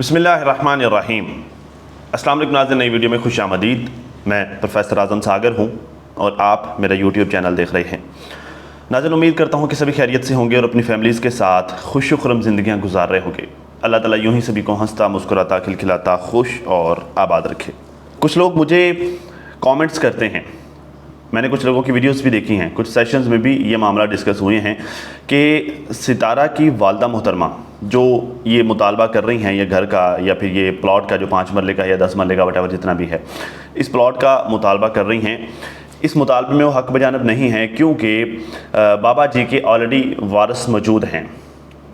बिस्मिल्लाहिर्रहमानिर्रहीम। अस्सलाम वालेकुम नाज़रीन, नई वीडियो में खुश आमदीद। मैं प्रोफेसर आज़म सागर हूँ और आप मेरा यूट्यूब चैनल देख रहे हैं। नाज़रीन, उम्मीद करता हूँ कि सभी खैरियत से होंगे और अपनी फैमिलीज़ के साथ खुश खुरम ज़िंदगियाँ गुजार रहे होंगे। अल्लाह ताला यूँ ही सभी को हंसता मुस्कुराता खिलखिलाता खुश और आबाद रखे। कुछ लोग मुझे कमेंट्स करते हैं, मैंने कुछ लोगों की वीडियोस भी देखी हैं, कुछ सेशंस में भी ये मामला डिस्कस हुए हैं कि सितारा की वालदा मोहतरमा जो ये मुतालबा कर रही हैं, ये घर का या फिर ये प्लॉट का जो 5 मरले का या 10 मरले का वटेवर जितना भी है, इस प्लॉट का मुतालबा कर रही हैं। इस मुतालबे में वो हक बजानब नहीं है क्योंकि बाबा जी के ऑलरेडी वारिस मौजूद हैं।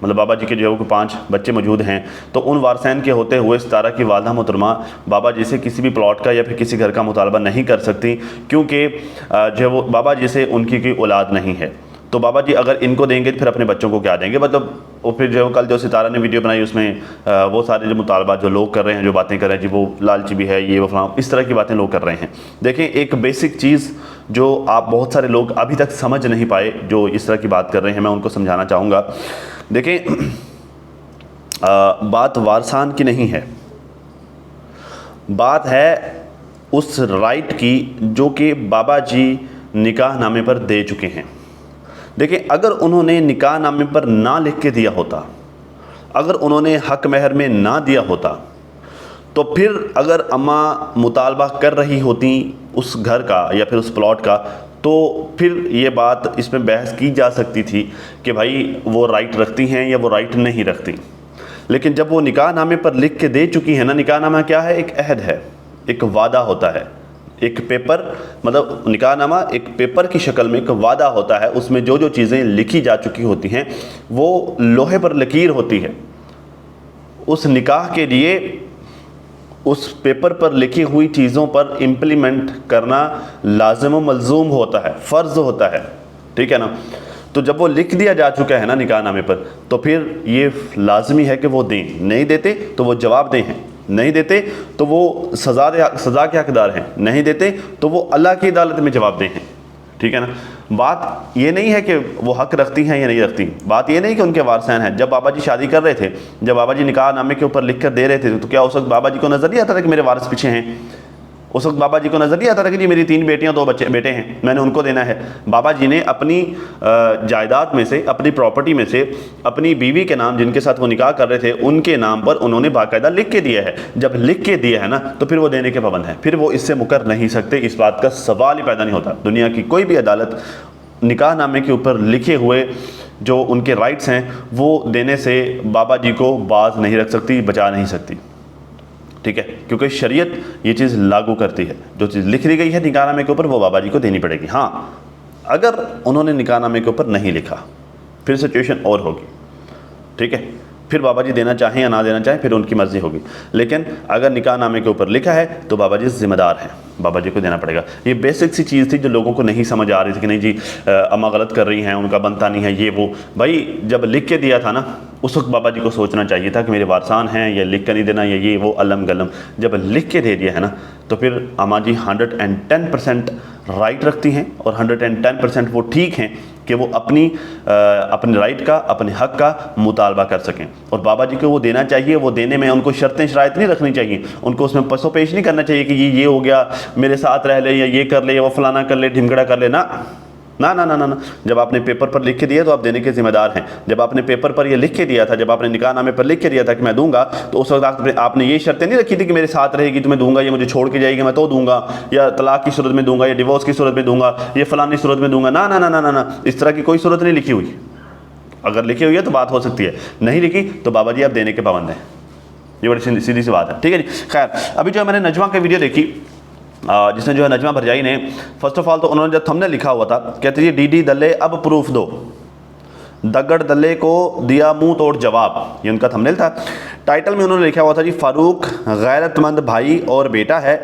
मतलब बाबा जी के जो 5 बच्चे मौजूद हैं, तो उन वारसैन के होते हुए सितारा की वालदा मोहतरमा बाबा जी से किसी भी प्लॉट का या फिर किसी घर का मुतालबा नहीं कर सकती क्योंकि जो वो बाबा जी से उनकी कोई औलाद नहीं है। तो बाबा जी अगर इनको देंगे तो फिर अपने बच्चों को क्या देंगे? मतलब और फिर जो कल जो सितारा ने वीडियो बनाई उसमें वो सारे जो मुतालबा जो लोग कर रहे हैं, जो बातें कर रहे हैं जी, वो लालची भी है, ये वो फलां, इस तरह की बातें लोग कर रहे हैं। देखें, एक बेसिक चीज़ जो आप बहुत सारे लोग अभी तक समझ नहीं पाए जो इस तरह की बात कर रहे हैं, मैं उनको समझाना चाहूँगा। देखें, बात वारसान की नहीं है, बात है उस राइट की जो कि बाबा जी निकाह नामे पर दे चुके हैं। देखिए, अगर उन्होंने निकाह नामे पर ना लिख के दिया होता, अगर उन्होंने हक महर में ना दिया होता, तो फिर अगर अम्मा मुतालबा कर रही होती उस घर का या फिर उस प्लॉट का, तो फिर ये बात इसमें बहस की जा सकती थी कि भाई वो राइट रखती हैं या वो राइट नहीं रखती। लेकिन जब वो निकाह नामे पर लिख के दे चुकी है ना, निकाह नामा क्या है? एक अहद है, एक वादा होता है, एक पेपर, मतलब निकाह नामा एक पेपर की शक्ल में एक वादा होता है। उसमें जो जो चीज़ें लिखी जा चुकी होती हैं वो लोहे पर लकीर होती है। उस निकाह के लिए उस पेपर पर लिखी हुई चीज़ों पर इम्प्लीमेंट करना लाजिम व मलजूम होता है, फ़र्ज़ होता है, ठीक है ना। तो जब वो लिख दिया जा चुका है ना निकाह नामे पर, तो फिर ये लाजमी है कि वो दें। नहीं देते तो वो जवाब दें हैं, नहीं देते तो वो सज़ा के हकदार हैं, नहीं देते तो वो अल्लाह की अदालत में जवाब दें हैं, ठीक है ना। बात ये नहीं है कि वो हक रखती हैं या नहीं रखती, बात ये नहीं कि उनके वारसैन हैं। जब बाबा जी शादी कर रहे थे, जब बाबा जी निकाह नामे के ऊपर लिख कर दे रहे थे, तो क्या उस वक्त बाबा जी को नज़र नहीं आता था कि मेरे वारिस पीछे हैं? उस वक्त बाबा जी को नज़र नहीं आता था कि जी मेरी 3 बेटियां 2 बेटे हैं, मैंने उनको देना है। बाबा जी ने अपनी जायदाद में से, अपनी प्रॉपर्टी में से, अपनी बीवी के नाम जिनके साथ वो निकाह कर रहे थे उनके नाम पर उन्होंने बाकायदा लिख के दिया है। जब लिख के दिया है ना, तो फिर वो देने के पाबंद हैं, फिर वो इससे मुकर नहीं सकते। इस बात का सवाल ही पैदा नहीं होता। दुनिया की कोई भी अदालत निकाह नामे के ऊपर लिखे हुए जो उनके राइट्स हैं वो देने से बाबा जी को बाज नहीं रख सकती, बचा नहीं सकती, ठीक है, क्योंकि शरीयत ये चीज़ लागू करती है। जो चीज़ लिख दी गई है निकाहनामे के ऊपर वो बाबा जी को देनी पड़ेगी। हाँ, अगर उन्होंने निकाहनामे के ऊपर नहीं लिखा फिर सिचुएशन और होगी, ठीक है, फिर बाबा जी देना चाहें या ना देना चाहें फिर उनकी मर्ज़ी होगी। लेकिन अगर निकाहनामे के ऊपर लिखा है तो बाबा जी ज़िम्मेदार हैं, बाबा जी को देना पड़ेगा। ये बेसिक सी चीज़ थी जो लोगों को नहीं समझ आ रही थी कि नहीं जी अम्मा गलत कर रही हैं, उनका बनता नहीं है ये वो। भाई जब लिख के दिया था ना, उस वक्त बाबा जी को सोचना चाहिए था कि मेरे वारसान हैं, या लिख कर नहीं देना, या ये वो अलम गलम। जब लिख के दे दिया है ना, तो फिर अम्मा जी 110% राइट रखती हैं और 110% वो ठीक हैं कि वो अपने राइट का, अपने हक का मुतालबा कर सकें। और बाबा जी को वो देना चाहिए। वो देने में उनको शर्तें शराइत नहीं रखनी चाहिए, उनको उसमें पसो पेश नहीं करना चाहिए कि ये हो गया, मेरे साथ रह ले, या ये कर ले, या वो फलाना कर ले, ढिमगड़ा कर ले। ना ना ना ना ना ना। जब आपने पेपर पर लिख के दिया तो आप देने के ज़िम्मेदार हैं। जब आपने पेपर पर ये लिख के दिया था, जब आपने निकाह नामे पर लिख के दिया था कि मैं दूंगा, तो उस वक्त आपने ये शर्तें नहीं रखी थी कि मेरे साथ रहेगी तो मैं दूंगा, ये मुझे छोड़ के जाएगी मैं तो दूंगा, या तलाक की सूरत में दूंगा, या डिवोर्स की सूरत में दूंगा, ये फलानी सूरत में दूंगा। ना ना ना ना ना ना, इस तरह की कोई सूरत नहीं लिखी हुई। अगर लिखी हुई है तो बात हो सकती है, नहीं लिखी तो बाबा जी आप देने के पाबंद हैं। ये बड़ी सीधी सी बात है, ठीक है जी। खैर, अभी जो मैंने नजमा की वीडियो देखी, जिसने जो है नजमा भरजाई ने, फर्स्ट ऑफ ऑल तो उन्होंने जब थंबनेल लिखा हुआ था, कहते जी डी दल्ले अब प्रूफ दो, दगड़ दल्ले को दिया मुंह तोड़ जवाब, ये उनका थंबनेल था। टाइटल में उन्होंने लिखा हुआ था जी फारूक गैरतमंद भाई और बेटा है,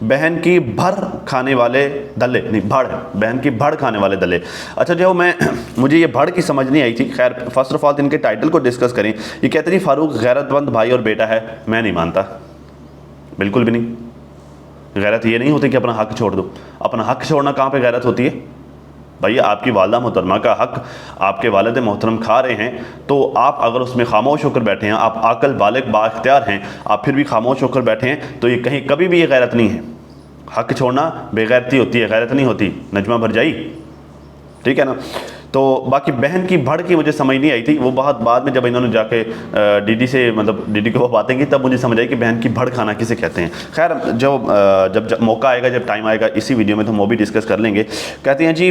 बहन की भर खाने वाले दल्ले, नहीं भड़, बहन की भड़ खाने वाले दल्ले। अच्छा, जो मुझे ये भड़ की समझ नहीं आई थी। खैर, फर्स्ट ऑफ ऑल इनके टाइटल को डिस्कस करें। ये कहते जी फारूक गैरतमंद भाई और बेटा है, मैं नहीं मानता, बिल्कुल भी नहीं। गैरत ये नहीं होती कि अपना हक छोड़ दो। अपना हक छोड़ना कहाँ पे गैरत होती है? भैया आपकी वालदा मोहतरमा का हक़ आपके वालिद मोहतरम खा रहे हैं, तो आप अगर उसमें खामोश होकर बैठे हैं, आप आकल बालिग बाख्तियार हैं, आप फिर भी खामोश होकर बैठे हैं, तो ये कहीं कभी भी ये गैरत नहीं है। हक़ छोड़ना बेगैरती होती है, गैरत नहीं होती। नजमा भरजाई, ठीक है ना। तो बाकी बहन की भड़ की मुझे समझ नहीं आई थी, वो बहुत बाद में जब इन्होंने जाके डीडी से, मतलब डीडी को वो बातें की, तब मुझे समझ आई कि बहन की भड़ खाना किसे कहते हैं। खैर जब मौका आएगा, जब टाइम आएगा इसी वीडियो में, तो हम वो भी डिस्कस कर लेंगे। कहते हैं जी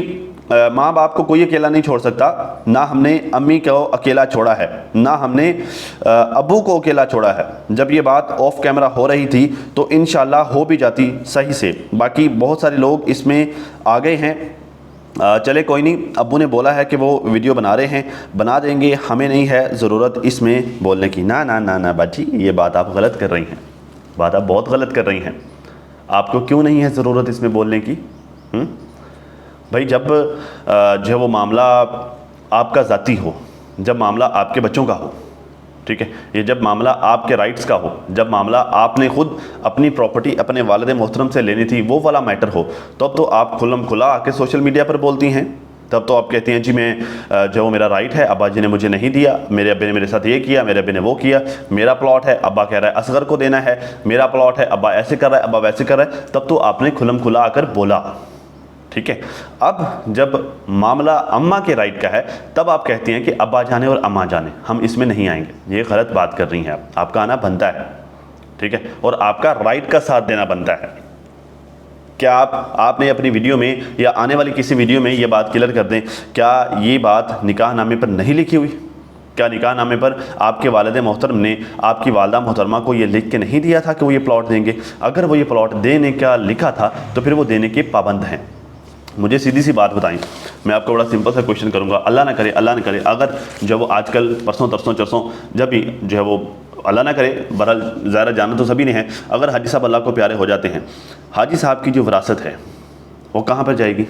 माँ बाप को कोई अकेला नहीं छोड़ सकता, ना हमने अम्मी को अकेला छोड़ा है, ना हमने अबू को अकेला छोड़ा है। जब ये बात ऑफ कैमरा हो रही थी तो इंशाल्लाह हो भी जाती सही से। बाकी बहुत सारे लोग इसमें आ गए हैं, चले कोई नहीं, अब्बू ने बोला है कि वो वीडियो बना रहे हैं, बना देंगे, हमें नहीं है ज़रूरत इसमें बोलने की। ना ना ना ना बाजी, ये बात आप गलत कर रही हैं, बात आप बहुत गलत कर रही हैं। आपको क्यों नहीं है ज़रूरत इसमें बोलने की? भाई जब जो है वो मामला आपका ज़ाती हो, जब मामला आपके बच्चों का हो, ठीक है, ये जब मामला आपके राइट्स का हो, जब मामला आपने खुद अपनी प्रॉपर्टी अपने वालिद मोहतरम से लेनी थी, वो वाला मैटर हो, तब तो आप खुल्लम खुला आके सोशल मीडिया पर बोलती हैं। तब तो आप कहती हैं जी मैं जो मेरा राइट है, अब्बा जी ने मुझे नहीं दिया, मेरे अब्बे ने मेरे साथ ये किया, मेरे अब्बे ने वो किया, मेरा प्लॉट है, अब्बा कह रहा है असगर को देना है, मेरा प्लॉट है, अब्बा ऐसे कर रहा है, अब्बा वैसे कर रहा है। तब तो आपने खुल्लम खुला आकर बोला, ठीक है। अब जब मामला अम्मा के राइट का है, तब आप कहती हैं कि अब्बा जाने और अम्मा जाने, हम इसमें नहीं आएंगे। ये गलत बात कर रही हैं आप, आपका आना बनता है, ठीक है, और आपका राइट का साथ देना बनता है। क्या आपने अपनी वीडियो में या आने वाली किसी वीडियो में ये बात क्लियर कर दें, क्या ये बात निकाहनामे पर नहीं लिखी हुई? क्या निकाहनामे पर आपके वालिद मोहतरम ने आपकी वालदा मोहतरमा को ये लिख के नहीं दिया था कि वो ये प्लॉट देंगे? अगर वो ये प्लॉट देने का लिखा था तो फिर वो देने के पाबंद हैं। मुझे सीधी सी बात बताएं, मैं आपको बड़ा सिंपल सा क्वेश्चन करूंगा, अल्लाह ना करे अगर जो वो आजकल परसों तरसों चरसों जब भी जो है वो, अल्लाह ना करे, बहरहाल ज़ाहिर जाना तो सभी ने है, अगर हाजी साहब अल्लाह को प्यारे हो जाते हैं, हाजी साहब की जो विरासत है वो कहाँ पर जाएगी?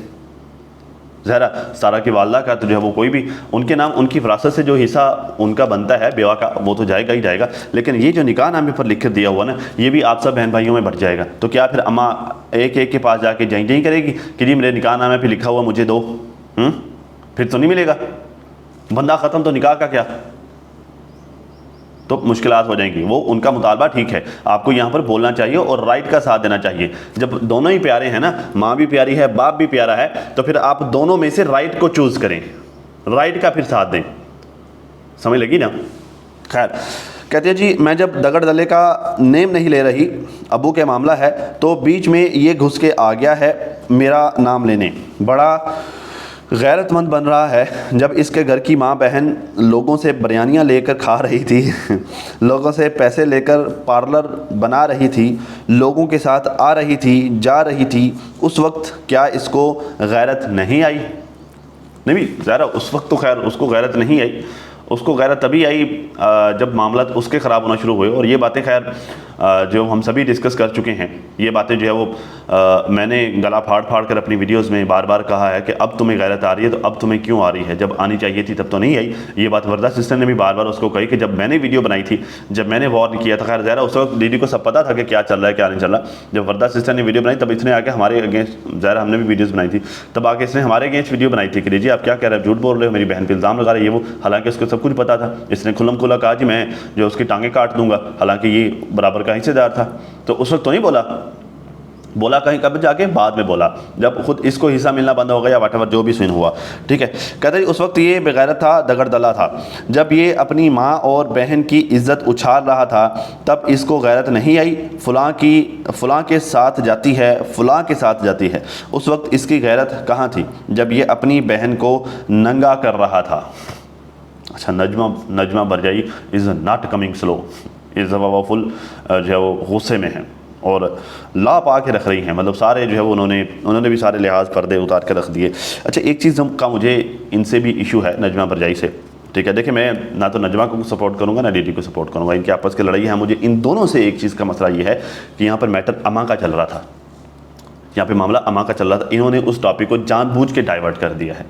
ज़हरा सारा की वालदा का तो जो है वो कोई भी उनके नाम, उनकी विरासत से जो हिस्सा उनका बनता है बेवा का, वो तो जाएगा ही जाएगा। लेकिन ये जो निकाहनामे पर लिख कर दिया हुआ ना, ये भी आप सब बहन भाइयों में बढ़ जाएगा। तो क्या फिर अम्मा एक एक के पास जाके जहीं करेगी कि जी मेरे निकाहनामे पर लिखा हुआ मुझे दो? फिर तो नहीं मिलेगा, बंदा ख़त्म, तो निकाह का क्या? तो मुश्किलात हो जाएंगी। वो उनका मुतालबा ठीक है, आपको यहाँ पर बोलना चाहिए और राइट का साथ देना चाहिए। जब दोनों ही प्यारे हैं ना, माँ भी प्यारी है, बाप भी प्यारा है, तो फिर आप दोनों में से राइट को चूज़ करें, राइट का फिर साथ दें। समझ लगी ना? खैर, कहते हैं जी मैं जब दगड़ दले का नेम नहीं ले रही, अबू के मामला है, तो बीच में ये घुस के आ गया है मेरा नाम लेने, बड़ा गैरतमंद बन रहा है। जब इसके घर की माँ बहन लोगों से बिरयानियाँ लेकर खा रही थी लोगों से पैसे लेकर पार्लर बना रही थी, लोगों के साथ आ रही थी, जा रही थी, उस वक्त क्या इसको गैरत नहीं आई? नहीं, ज़रा उस वक्त तो खैर उसको गैरत नहीं आई, उसको गैरत तभी आई जब मामला उसके ख़राब होना शुरू हुए। और ये बातें खैर जो हम सभी डिस्कस कर चुके हैं, ये बातें जो है वो मैंने गला फाड़ फाड़ कर अपनी वीडियोस में बार बार कहा है कि अब तुम्हें गैरत आ रही है, तो अब तुम्हें क्यों आ रही है? जब आनी चाहिए थी तब तो नहीं आई। ये बात वर्दा सिस्टर ने भी बार बार उसको कही कि जब मैंने वीडियो बनाई थी, जब मैंने वॉर्न किया था, खैर ज़रा उस वक्त दीदी को सब पता था कि क्या चल रहा है क्या नहीं चल रहा। जब वर्दा सिस्टर ने वीडियो बनाई तब इसने आके हमारे अगेंस्ट, ज़रा हमने भी वीडियोज़ बनाई थी, तब आके इसने हमारे अगेंस्ट वीडियो बनाई थी कि जी आप क्या कह रहे हो, झूठ बोल रहे हो, मेरी बहन पर इल्ज़ाम लगा रहे ये वो। हालांकि उसको सब कुछ पता था, इसने खुल्लम खुला कहा जी मैं जो उसकी टांगें काट दूंगा, हालांकि ये बराबर का हिस्सेदार था। तो उस वक्त तो नहीं बोला कहीं कब जाके बाद में बोला, जब खुद इसको हिस्सा मिलना बंद हो गया, वाटएवर जो भी सीन हुआ, ठीक है। कहते उस वक्त ये बेगैरत था, दगड़दला था। जब ये अपनी माँ और बहन की इज्जत उछाल रहा था तब इसको गैरत नहीं आई, फ़लाँ के साथ जाती है, फ़लाँ के साथ जाती है। उस वक्त इसकी गैरत कहाँ थी जब ये अपनी बहन को नंगा कर रहा था? अच्छा, Najma Barzai is not coming slow, इस दफ़ा वो फुल जो है वो गुस्से में है और ला पा के रख रही हैं, मतलब सारे जो है वो उन्होंने भी सारे लिहाज पर्दे उतार के रख दिए। अच्छा, एक चीज़ का मुझे इनसे भी इशू है, नजमा बरजाई से, ठीक है। देखिए मैं ना तो नजमा को सपोर्ट करूँगा ना डीडी को सपोर्ट करूँगा, इनकी आपस की लड़ाई है। मुझे इन दोनों से एक चीज़ का मसला ये है कि यहाँ पर मैटर अम्मा का चल रहा था, यहाँ पर मामला अम्मा का चल रहा था, इन्होंने उस टॉपिक को जानबूझ के डाइवर्ट कर दिया है,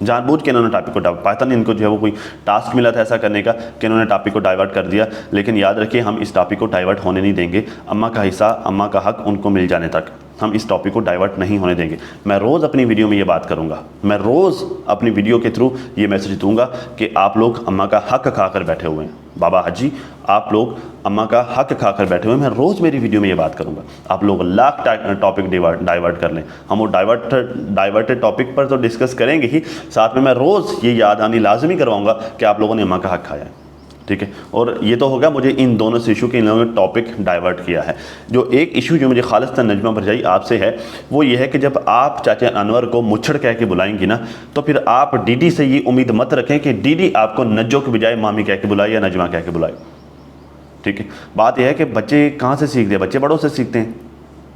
जानबूझ के इन्होंने टॉपिक को पता नहीं इनको जो है वो कोई टास्क मिला था ऐसा करने का कि इन्होंने टॉपिक को डाइवर्ट कर दिया। लेकिन याद रखिए हम इस टॉपिक को डाइवर्ट होने नहीं देंगे, अम्मा का हिस्सा, अम्मा का हक उनको मिल जाने तक। हम इस टॉपिक को डाइवर्ट नहीं होने देंगे। मैं रोज़ अपनी वीडियो में ये बात करूँगा, मैं रोज़ अपनी वीडियो के थ्रू ये मैसेज दूंगा कि आप लोग अम्मा का हक खाकर बैठे हुए हैं। बाबा हाजी, आप लोग अम्मा का हक खाकर बैठे हुए हैं। मैं रोज़ मेरी वीडियो में ये बात करूँगा। आप लोग लाख टॉपिक डाइवर्ट कर लें, हम वो डाइवर्टेड टॉपिक पर तो डिस्कस करेंगे ही, साथ में मैं रोज़ ये याद आनी लाजमी करवाऊँगा कि आप लोगों ने अम्मा का हक खाया है। ठीक है, और ये तो होगा मुझे इन दोनों से इशू के इन लोगों ने टॉपिक डाइवर्ट किया है। जो एक इशू जो मुझे खालिस्तान नजमा भरजाई आपसे है वो ये है कि जब आप चाचा अनवर को मुच्छड़ कह के बुलाएंगी ना, तो फिर आप डीडी से ये उम्मीद मत रखें कि डीडी आपको नज्जो के बजाय मामी कह के बुलाए या नजमा कह के बुलाए। ठीक है, बात यह है कि बच्चे कहाँ से सीखते हैं? बच्चे बड़ों से सीखते हैं।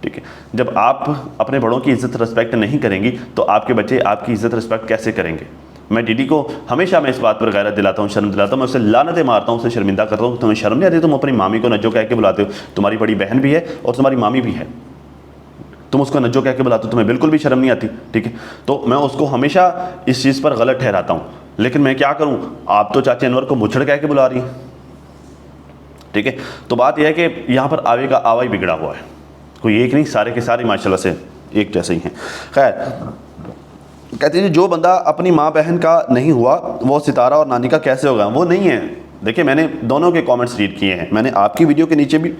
ठीक है, जब आप अपने बड़ों की इज़्ज़त रिस्पेक्ट नहीं करेंगी तो आपके बच्चे आपकी इज़्ज़त रिस्पेक्ट कैसे करेंगे? मैं डीडी को हमेशा मैं इस बात पर गैरत दिलाता हूँ, शर्म दिलाता हूँ, मैं उसे लानतें मारता हूँ, उसे शर्मिंदा करता हूँ। तुम्हें शर्म नहीं आती? तुम अपनी मामी को नज्जो कह के बुलाते हो, तुम्हारी बड़ी बहन भी है और तुम्हारी मामी भी है, तुम उसको नज्जो कह के बुलाते हो, तुम्हें बिल्कुल भी शर्म नहीं आती। ठीक है, तो मैं उसको हमेशा इस चीज़ पर गलत ठहराता हूँ, लेकिन मैं क्या करूँ, आप तो चाचे अनवर को मुच्छड़ कह के बुला रही हैं। ठीक है, तो बात यह है कि यहाँ पर आवे का आवा ही बिगड़ा हुआ है, कोई एक नहीं, सारे के सारे माशाल्लाह से एक जैसे ही हैं। खैर, कहते हैं जो बंदा अपनी माँ बहन का नहीं हुआ वो सितारा और नानी का कैसे होगा? वो नहीं है। देखिए, मैंने दोनों के कमेंट्स रीड किए हैं, मैंने आपकी वीडियो के नीचे भी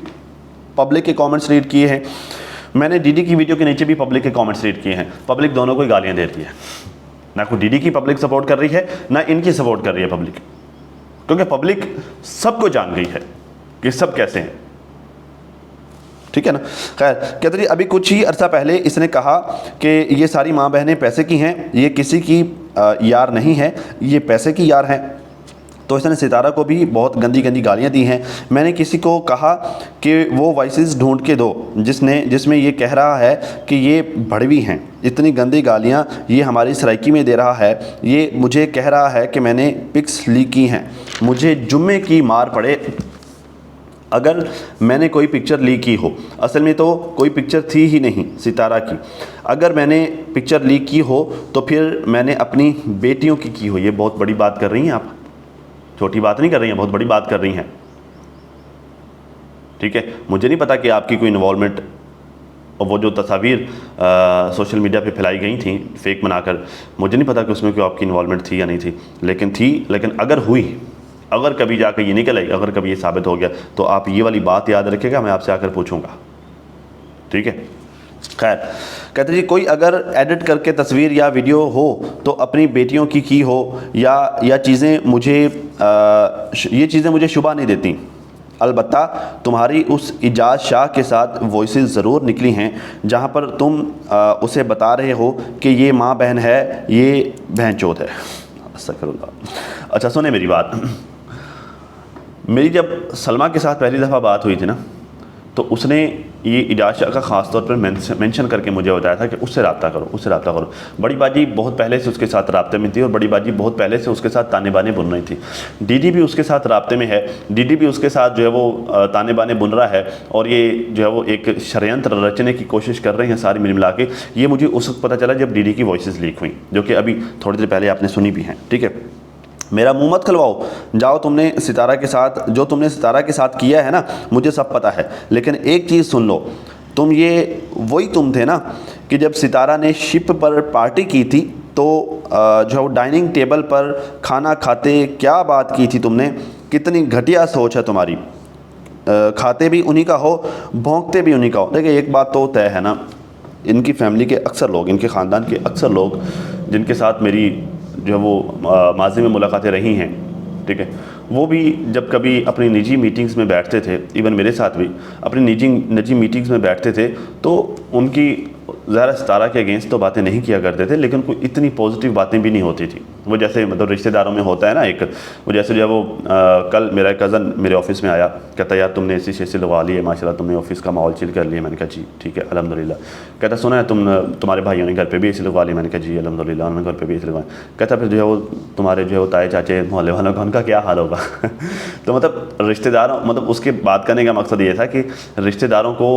पब्लिक के कमेंट्स रीड किए हैं, मैंने डीडी की वीडियो के नीचे भी पब्लिक के कमेंट्स रीड किए हैं। पब्लिक दोनों को गालियाँ दे रही है, ना कोई डीडी की पब्लिक सपोर्ट कर रही है ना इनकी सपोर्ट कर रही है पब्लिक, क्योंकि पब्लिक सबको जान गई है कि सब कैसे हैं। ठीक है ना। खैर, कहते जी अभी कुछ ही अरसा पहले इसने कहा कि ये सारी माँ बहनें पैसे की हैं, ये किसी की यार नहीं है, ये पैसे की यार हैं। तो इसने सितारा को भी बहुत गंदी गंदी गालियाँ दी हैं। मैंने किसी को कहा कि वो वॉइसेस ढूंढ के दो जिसमें ये कह रहा है कि ये भड़वी हैं। इतनी गंदी गालियाँ ये हमारी सराइकी में दे रहा है। ये मुझे कह रहा है कि मैंने पिक्स लीक की हैं, मुझे जुम्मे की मार पड़े अगर मैंने कोई पिक्चर लीक की हो। असल में तो कोई पिक्चर थी ही नहीं सितारा की। अगर मैंने पिक्चर लीक की हो तो फिर मैंने अपनी बेटियों की हो। ये बहुत बड़ी बात कर रही हैं आप, छोटी बात नहीं कर रही हैं, बहुत बड़ी बात कर रही हैं। ठीक है, मुझे नहीं पता कि आपकी कोई इन्वॉल्वमेंट, और वो जो तस्वीर सोशल मीडिया पे फैलाई गई थी फेक बनाकर, मुझे नहीं पता कि उसमें कोई आपकी इन्वॉल्वमेंट थी या नहीं थी, लेकिन थी। लेकिन अगर हुई, अगर कभी जाकर ये निकल आई, अगर कभी ये साबित हो गया, तो आप ये वाली बात याद रखिएगा, मैं आपसे आकर पूछूंगा। ठीक है। खैर, कहते जी कोई अगर एडिट करके तस्वीर या वीडियो हो तो अपनी बेटियों की हो या चीज़ें मुझे ये चीज़ें मुझे शुबा नहीं देती। अलबत्ता तुम्हारी उस इजाज़ शाह के साथ वॉइसेस ज़रूर निकली हैं जहाँ पर तुम उसे बता रहे हो कि ये माँ बहन है, ये बहन चौथ है। अस्तगफिरुल्लाह। अच्छा सुने मेरी बात, मेरी जब सलमा के साथ पहली दफ़ा बात हुई थी ना, तो उसने ये इजाज़ शाह का ख़ास तौर पर मेंशन करके मुझे बताया था कि उससे रब्ता करो, उससे रब्ता करो। बड़ी बाजी बहुत पहले से उसके साथ राब्ते में थी और बड़ी बाजी बहुत पहले से उसके साथ ताने बाने बुन रही थी। डीडी भी उसके साथ राब्ते में है, डीडी भी उसके साथ जो है वो ताने बाने बुन रहा है, और ये जो है वो एक षड्यंत्र रचने की कोशिश कर रहे हैं सारी मिल मिला के। ये मुझे उस वक्त पता चला जब डीडी की वॉइसेस लीक हुई, जो कि अभी थोड़ी देर पहले आपने सुनी भी हैं। ठीक है, मेरा मुंह मत खलवाओ, जाओ तुमने सितारा के साथ जो तुमने सितारा के साथ किया है ना, मुझे सब पता है। लेकिन एक चीज़ सुन लो, तुम ये वही तुम थे ना कि जब सितारा ने शिप पर पार्टी की थी तो जो डाइनिंग टेबल पर खाना खाते क्या बात की थी तुमने। कितनी घटिया सोच है तुम्हारी। खाते भी उन्हीं का हो, भौंकते भी उन्हीं का हो। देखिए एक बात तो तय है ना, इनकी फैमिली के अक्सर लोग, इनके ख़ानदान के अक्सर लोग जिनके साथ मेरी जो है वो माजी में मुलाकातें रही हैं, ठीक है, वो भी जब कभी अपनी निजी मीटिंग्स में बैठते थे, इवन मेरे साथ भी अपनी निजी मीटिंग्स में बैठते थे, तो उनकी ज़रा सितारा के अगेंस्ट तो बातें नहीं किया करते थे, लेकिन कोई इतनी पॉजिटिव बातें भी नहीं होती थी। वो जैसे मतलब रिश्तेदारों में होता है ना एक, वो जैसे जो है वो कल मेरा कज़न मेरे ऑफिस में आया, कहता यार तुमने ऐसी शेसी लगवा ली है, माशाल्लाह तुमने ऑफिस का माहौल चिल कर लिया। मैंने कहा जी ठीक है अल्हम्दुलिल्लाह। कहता सुना है तुम्हारे भाइयों ने घर पर भी ऐसी लगवा ली। मैंने कहा जी अल्हम्दुलिल्लाह उन्होंने घर पर भी ऐसी लगवाई। कहता फिर जो है वो तुम्हारे जो है वो ताए चाचे मोहल्ले वालों का उनका क्या हाल होगा। तो मतलब रिश्तेदारों, मतलब उसके बात करने का मकसद ये था कि रिश्तेदारों को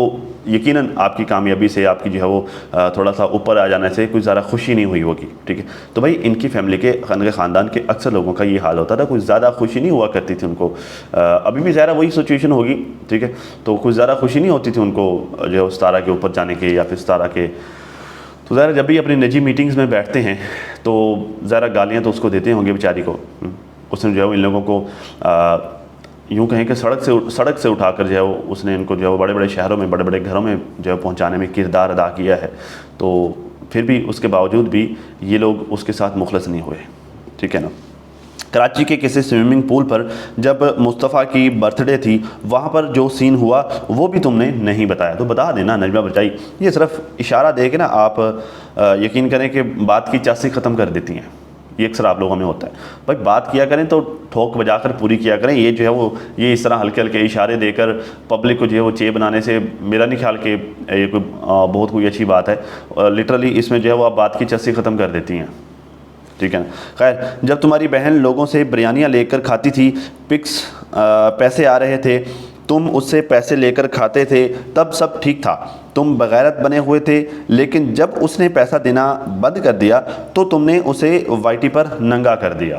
यकीनन आपकी कामयाबी से, आपकी जो है वो थोड़ा सा ऊपर आ जाने से कुछ ज़्यादा खुशी नहीं हुई होगी, ठीक है। तो भाई इनकी फैमिली के ख़ानदान के अक्सर लोगों का ये हाल होता था, कुछ ज़्यादा खुशी नहीं हुआ करती थी उनको। अभी भी ज़्यादा वही सिचुएशन होगी, ठीक है। तो कुछ ज़्यादा खुशी नहीं होती थी उनको जो है सितारा के ऊपर जाने के या फिर सितारा के। तो ज़रा जब भी अपनी निजी मीटिंग्स में बैठते हैं तो ज़रा गालियाँ तो उसको देते होंगे बेचारी को। उसने जो है इन लोगों को यूँ कहें कि सड़क से उठाकर जो है वो उसने इनको जो है वो बड़े बड़े शहरों में, बड़े बड़े घरों में जो है पहुँचाने में किरदार अदा किया है। तो फिर भी उसके बावजूद भी ये लोग उसके साथ मुखलस नहीं हुए, ठीक है ना। कराची के किसी स्विमिंग पूल पर जब मुस्तफ़ा की बर्थडे थी, वहाँ पर जो सीन हुआ वो भी तुमने नहीं बताया, तो बता देना नजमा बचाई। ये सिर्फ इशारा दे के ना आप यकीन करें कि बात की चासी ख़त्म कर देती हैं। ये अक्सर आप लोगों में होता है। भाई बात किया करें तो ठोक बजाकर पूरी किया करें। ये जो है वो ये इस तरह हल्के हल्के इशारे देकर पब्लिक को जो है वो चे बनाने से मेरा नहीं ख्याल कि ये कोई बहुत कोई अच्छी बात है। लिटरली इसमें जो है वो आप बात की चासी ख़त्म कर देती हैं, ठीक है ना। खैर, जब तुम्हारी बहन लोगों से बिरयानियाँ लेकर खाती थी, पिक्स पैसे आ रहे थे, तुम उससे पैसे लेकर खाते थे, तब सब ठीक था, तुम बगैरत बने हुए थे। लेकिन जब उसने पैसा देना बंद कर दिया तो तुमने उसे वाईटी पर नंगा कर दिया।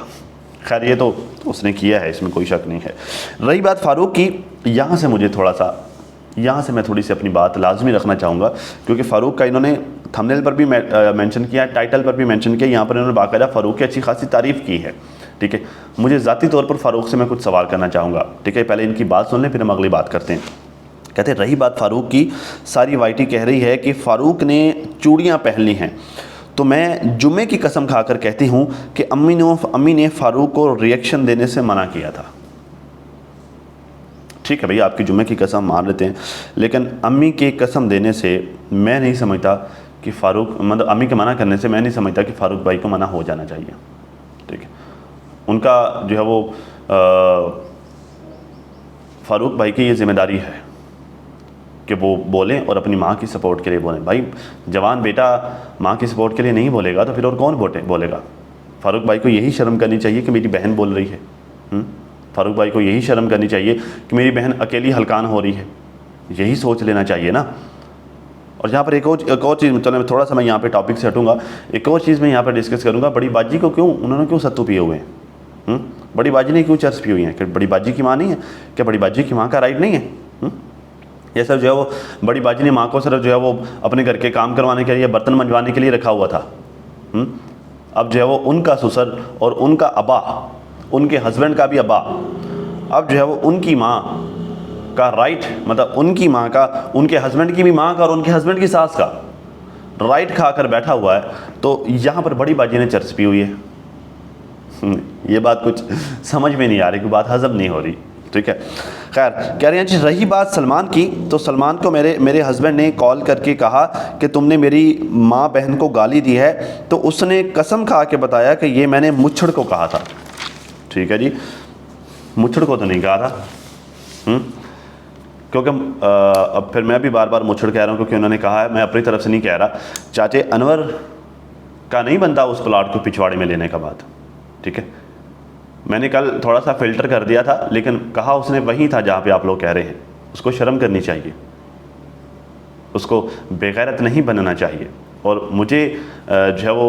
खैर ये तो उसने किया है, इसमें कोई शक नहीं है। रही बात फ़ारूक की, यहाँ से मैं थोड़ी सी अपनी बात लाजमी रखना चाहूँगा, क्योंकि फ़ारूक का इन्होंने थंबनेल पर भी मेंशन किया, टाइटल पर भी मेंशन किया, यहाँ पर इन्होंने बाकायदा फ़ारूक की अच्छी खासी तारीफ़ की है, ठीक है। मुझे ज़ाती तौर पर फ़ारूक से मैं कुछ सवाल करना चाहूँगा, ठीक है। पहले इनकी बात सुन लें फिर हम अगली बात करते हैं। कहते रही बात फ़ारूक की, सारी वाईटी कह रही है कि फ़ारूक ने चूड़ियाँ पहन ली हैं, तो मैं जुम्मे की कसम खाकर कहती हूँ कि अम्मी ने फ़ारूक को रिएक्शन देने से मना किया था। ठीक है भाई, आपकी जुम्मे की कसम मान लेते हैं, लेकिन अम्मी के कसम देने से मैं नहीं समझता कि फ़ारूक, मतलब अम्मी के मना करने से मैं नहीं समझता कि फ़ारूक भाई को मना हो जाना चाहिए, ठीक है। उनका जो है वो फ़ारूक भाई की ये ज़िम्मेदारी है कि वो बोलें और अपनी माँ की सपोर्ट के लिए बोलें। भाई जवान बेटा माँ की सपोर्ट के लिए नहीं बोलेगा तो फिर और कौन बोलेगा। फ़ारूक भाई को यही शर्म करनी चाहिए कि मेरी बहन बोल रही है। फ़ारूक भाई को यही शर्म करनी चाहिए कि मेरी बहन अकेली हलकान हो रही है, यही सोच लेना चाहिए ना। और यहाँ पर एक और चीज़, चलो थोड़ा सा मैं यहाँ पे टॉपिक से हटूँगा, एक और चीज़ मैं यहाँ पर डिस्कस करूँगा। बड़ी बाजी को उन्होंने क्यों सत्तू पिए हुए हैं? बड़ी बाजी ने क्यों चर्च पी हुई हैं? कि बड़ी बाजी की माँ नहीं है? क्या बड़ी बाजी की माँ का राइट नहीं है? ये सब जो है वो बड़ी बाजी ने माँ को सिर्फ जो है वो अपने घर के काम करवाने के लिए, बर्तन मंजवाने के लिए रखा हुआ था। अब जो है वो उनका ससुर और उनका अबा, उनके हस्बैंड का भी अबा, अब जो है वो उनकी माँ का राइट, मतलब उनकी माँ का, उनके हस्बैंड की भी माँ का और उनके हस्बैंड की सास का राइट खाकर बैठा हुआ है। तो यहाँ पर बड़ी बाजी ने चर्च पी हुई है। ये बात कुछ समझ में नहीं आ रही, कोई बात हजम नहीं हो रही, ठीक है। खैर, कह रहे हैं जी रही बात सलमान की, तो सलमान को मेरे हस्बैंड ने कॉल करके कहा कि तुमने मेरी माँ बहन को गाली दी है, तो उसने कसम खा के बताया कि ये मैंने मुच्छड़ को कहा था। ठीक है जी, मुच्छड़ को तो नहीं कहा था। क्योंकि अब फिर मैं भी बार बार मुच्छड़ कह रहा हूँ क्योंकि उन्होंने कहा है, मैं अपनी तरफ से नहीं कह रहा। चाचे अनवर का नहीं बनता उस प्लाट को पिछवाड़े में लेने का बात, ठीक है। मैंने कल थोड़ा सा फ़िल्टर कर दिया था, लेकिन कहा उसने वहीं था जहाँ पे आप लोग कह रहे हैं। उसको शर्म करनी चाहिए, उसको बेगैरत नहीं बनना चाहिए। और मुझे जो है वो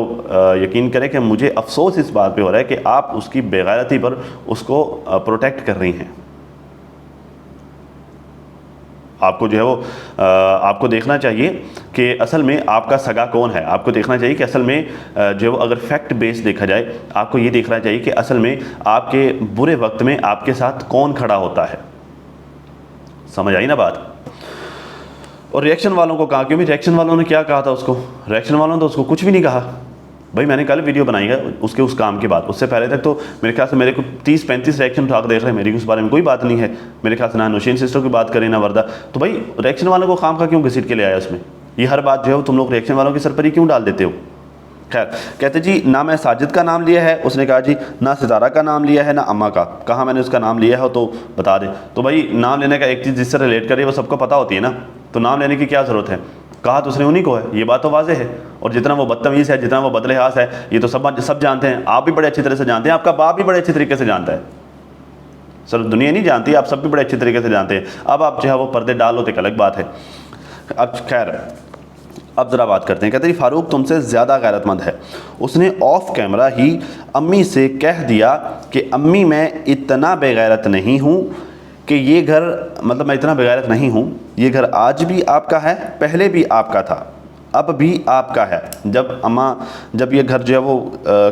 यकीन करें कि मुझे अफसोस इस बात पे हो रहा है कि आप उसकी बेगैरती पर उसको प्रोटेक्ट कर रही हैं। आपको जो है वो आपको देखना चाहिए कि असल में आपका सगा कौन है। आपको देखना चाहिए कि असल में जो है वो अगर फैक्ट बेस देखा जाए, आपको ये देखना चाहिए कि असल में आपके बुरे वक्त में आपके साथ कौन खड़ा होता है। समझ आई ना बात। और रिएक्शन वालों को कहा, क्योंकि रिएक्शन वालों ने क्या कहा था उसको, रिएक्शन वालों ने तो उसको कुछ भी नहीं कहा। भाई मैंने कल वीडियो बनाई है उसके उस काम के बाद, उससे पहले तक तो मेरे ख्याल से मेरे को 30-35 रिएक्शन उठा कर देख रहे हैं, मेरी उस बारे में कोई बात नहीं है। मेरे ख्याल से ना नौशीन सिस्टर की बात करें ना वर्दा। तो भाई रिएक्शन वालों को काम का क्यों घसीट के ले आया उसमें? ये हर बात जो है तुम लोग रिएक्शन वालों के सर पर ही क्यों डाल देते हो? खैर, कहते जी ना मैं साजिद का नाम लिया है, उसने कहा जी ना सितारा का नाम लिया है ना अम्मा का। कहा मैंने उसका नाम लिया है तो बता दे। तो भाई नाम लेने का एक चीज़ जिससे रिलेट करे वो सबको पता होती है ना, तो नाम लेने की क्या ज़रूरत है? कहा तो उसने उन्हीं को है, ये बात तो वाज़ेह है। और जितना वो बदतमीज़ है, जितना वो बदलिहास है, ये तो सब जानते हैं। आप भी बड़े अच्छी तरह से जानते हैं, आपका बाप भी बड़े अच्छे तरीके से जानता है। सिर्फ दुनिया नहीं जानती, आप सब भी बड़े अच्छे तरीके से जानते हैं। अब आप जो है वो पर्दे डालो तो एक अलग बात है। अब खैर अब ज़रा बात करते हैं। कहते हैं फ़ारूक तुमसे ज़्यादा गैरतमंद है। उसने ऑफ कैमरा ही अम्मी से कह दिया कि अम्मी मैं इतना बेगैरत नहीं हूँ कि ये घर, मतलब मैं इतना बेगैरत नहीं हूँ, ये घर आज भी आपका है, पहले भी आपका था, अब भी आपका है। जब ये घर जो है वो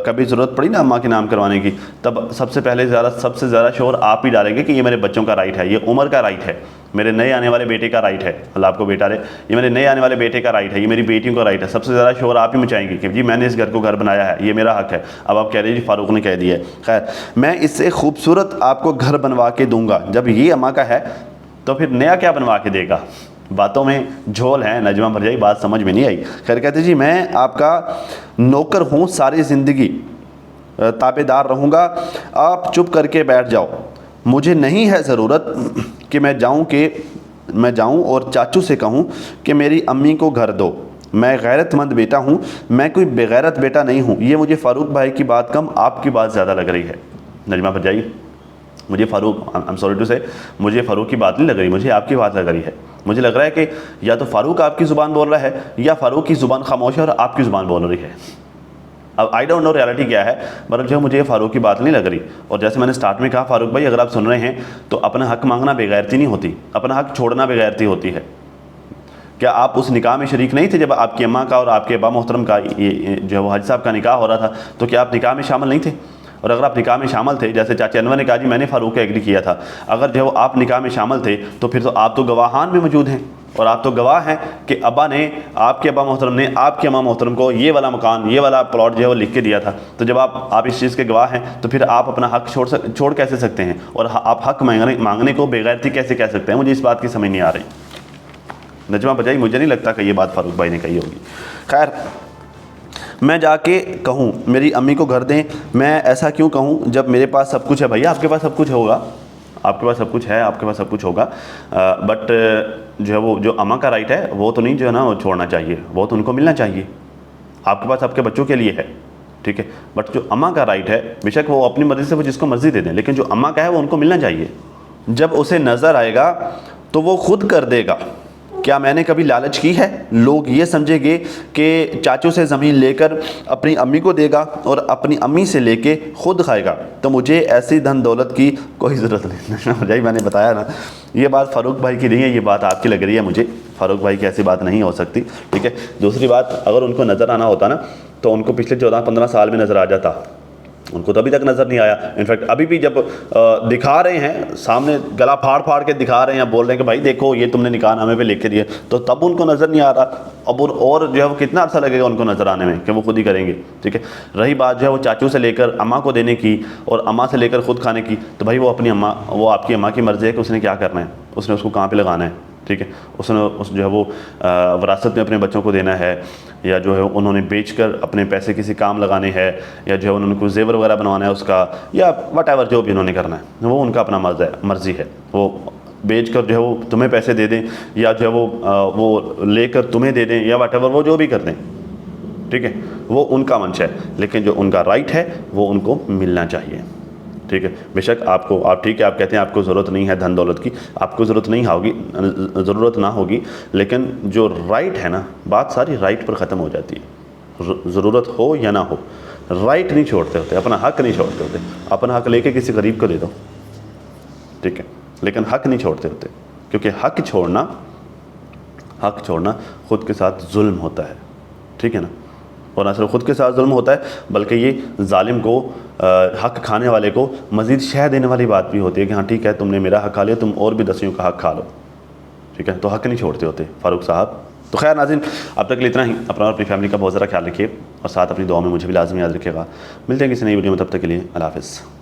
कभी ज़रूरत पड़ी ना अम्मा के नाम करवाने की, तब सबसे ज़्यादा शोर आप ही डालेंगे कि ये मेरे बच्चों का राइट है, ये उमर का राइट है, मेरे नए आने वाले बेटे का राइट है, अल्लाह आपको बेटा दे, ये मेरे नए आने वाले बेटे का राइट है, ये मेरी बेटियों का राइट है। सबसे ज़्यादा शोर आप ही मचाएंगे कि जी मैंने इस घर को घर बनाया है, ये मेरा हक है। अब आप कह रहे हैं जी फ़ारूक ने कह दिया है। खैर, मैं इससे खूबसूरत आपको घर बनवा के दूँगा। जब ये अम्मा का है तो फिर नया क्या बनवा के देगा? बातों में झोल है। नजमा भरजाई बात समझ में नहीं आई। खैर, कहते जी मैं आपका नौकर हूँ, सारी ज़िंदगी ताबेदार रहूँगा, आप चुप करके बैठ जाओ। मुझे नहीं है ज़रूरत कि मैं जाऊँ और चाचू से कहूँ कि मेरी अम्मी को घर दो। मैं गैरतमंद बेटा हूँ, मैं कोई बेगैरत बेटा नहीं हूँ। ये मुझे फ़ारूक भाई की बात कम, आपकी बात ज़्यादा लग रही है। नजमा भरजाई, मुझे Farooq, I am sorry to say, मुझे फ़ारूक की बात नहीं लग रही, मुझे आपकी बात लग रही है। मुझे लग रहा है कि या तो फ़ारूक आपकी ज़ुबान बोल रहा है या फ़ारूक की ज़ुबान खामोश है और आपकी ज़ुबान बोल रही है। अब आई डोंट नो रियलिटी क्या है, मतलब जो मुझे फ़ारूक की बात नहीं लग रही। और जैसे मैंने स्टार्ट में कहा, फ़ारूक भाई अगर आप सुन रहे हैं तो अपना हक मांगना बेगैरती नहीं होती, अपना हक छोड़ना बेगैरती होती है। क्या आप उस निकाह में शरीक नहीं थे जब आपकी अम्मा का और आपके अब्बा मोहतरम का ये जो है वो हाजी साहब का निकाह हो रहा था? तो क्या आप निकाह में शामिल नहीं थे? और अगर आप निकाह में शामिल थे, जैसे चाचा अनवर ने कहा जी मैंने फ़ारूक का एग्री किया था, अगर जो आप निकाह में शामिल थे तो फिर तो आप तो गवाहान में मौजूद हैं और आप तो गवाह हैं कि अब्बा ने, आपके अब्बा मोहतरम ने आपके अम्मा मोहतरम को ये वाला मकान, ये वाला प्लॉट जो है वो लिख के दिया था। तो जब आप इस चीज़ के गवाह हैं तो फिर आप अपना हक छोड़ कैसे सकते हैं? और आप हक मांगने को बेगैरती कैसे कह सकते हैं? मुझे इस बात की समझ नहीं आ रही। नजमा बजाई, मुझे नहीं लगता कि ये बात फ़ारूक भाई ने कही होगी। खैर, मैं जाके कहूँ मेरी अम्मी को घर दें। मैं ऐसा क्यों कहूँ जब मेरे पास सब कुछ है? भैया आपके पास सब कुछ होगा, आपके पास सब कुछ है, आपके पास सब कुछ होगा, बट जो है वो जो अम्मा का राइट है वो तो नहीं जो है ना वो छोड़ना चाहिए, वो तो उनको मिलना चाहिए। आपके पास आपके बच्चों के लिए है, ठीक है, बट जो अम्मा का राइट है बेशक वो अपनी मर्ज़ी से वो जिसको मर्ज़ी दे दें, लेकिन जो अम्मा का है वो उनको मिलना चाहिए। जब उसे नज़र आएगा तो वो खुद कर देगा। क्या मैंने कभी लालच की है? लोग ये समझेंगे कि चाचू से ज़मीन लेकर अपनी अम्मी को देगा और अपनी अम्मी से लेके खुद खाएगा, तो मुझे ऐसी धन दौलत की कोई ज़रूरत नहीं। भाई मैंने बताया ना, ये बात फ़ारूक भाई की नहीं है, ये बात आपकी लग रही है मुझे। फ़ारूक भाई की ऐसी बात नहीं हो सकती, ठीक है। दूसरी बात, अगर उनको नज़र आना होता ना तो उनको पिछले 14-15 साल में नज़र आ जाता, उनको तो अभी तक नज़र नहीं आया। इनफैक्ट अभी भी जब दिखा रहे हैं सामने, गला फाड़ फाड़ के दिखा रहे हैं, बोल रहे हैं कि भाई देखो ये तुमने निकाहनामे पे लिख के दिए, तो तब उनको नज़र नहीं आ रहा। अब और जो है वो कितना अर्सा लगेगा उनको नज़र आने में कि वो खुद ही करेंगे, ठीक है। रही बात जो है वो चाचू से लेकर अम्मा को देने की और अम्मा से लेकर खुद खाने की, तो भाई वो अपनी अम्मा, वो आपकी अम्मा की मर्ज़ी है कि उसने क्या करना है, उसने उसको कहाँ पर लगाना है, ठीक है। उसने जो है वो विरासत में अपने बच्चों को देना है, या जो है उन्होंने बेचकर अपने पैसे किसी काम लगाने हैं, या जो है उन्होंने कुछ जेवर वगैरह बनवाना है उसका, या वट जो भी उन्होंने करना है, वो उनका अपना मर्ज़ी है। वो बेचकर जो है वो तुम्हें पैसे दे दें, या जो है वो लेकर तुम्हें दे दें, या वट वो जो भी कर दें, ठीक है, वो उनका मंशा है। लेकिन जो उनका राइट है वो उनको मिलना चाहिए, ठीक है। बेशक आप ठीक है, आप कहते हैं आपको ज़रूरत नहीं है धन दौलत की, आपको ज़रूरत नहीं होगी, ज़रूरत ना होगी, लेकिन जो राइट है ना, बात सारी राइट पर ख़त्म हो जाती है। ज़रूरत हो या ना हो, राइट नहीं छोड़ते होते, अपना हक नहीं छोड़ते होते। अपना हक लेके किसी गरीब को दे दो, ठीक है, लेकिन हक नहीं छोड़ते होते, क्योंकि हक छोड़ना खुद के साथ जुल्म होता है, ठीक है ना। और न सिर्फ खुद के साथ जुल्म होता है, बल्कि ये जालिम को, हक खाने वाले को मज़ीद शह देने वाली बात भी होती है कि हाँ ठीक है, तुमने मेरा हक खा लिया, तुम और भी 10 का हक खा लो, ठीक है। तो हक नहीं छोड़ते होते फ़ारूक साहब। तो खैर नाज़रीन, अब तक के लिए इतना ही। अपना और अपनी फैमिली का बहुत ज़रा ख्याल रखिए और साथ अपनी दुआ में मुझे भी लाजमी याद रखिएगा। मिलते हैं किसी नई वीडियो में, तब तक के लिए अल्लाह हाफ़िज़।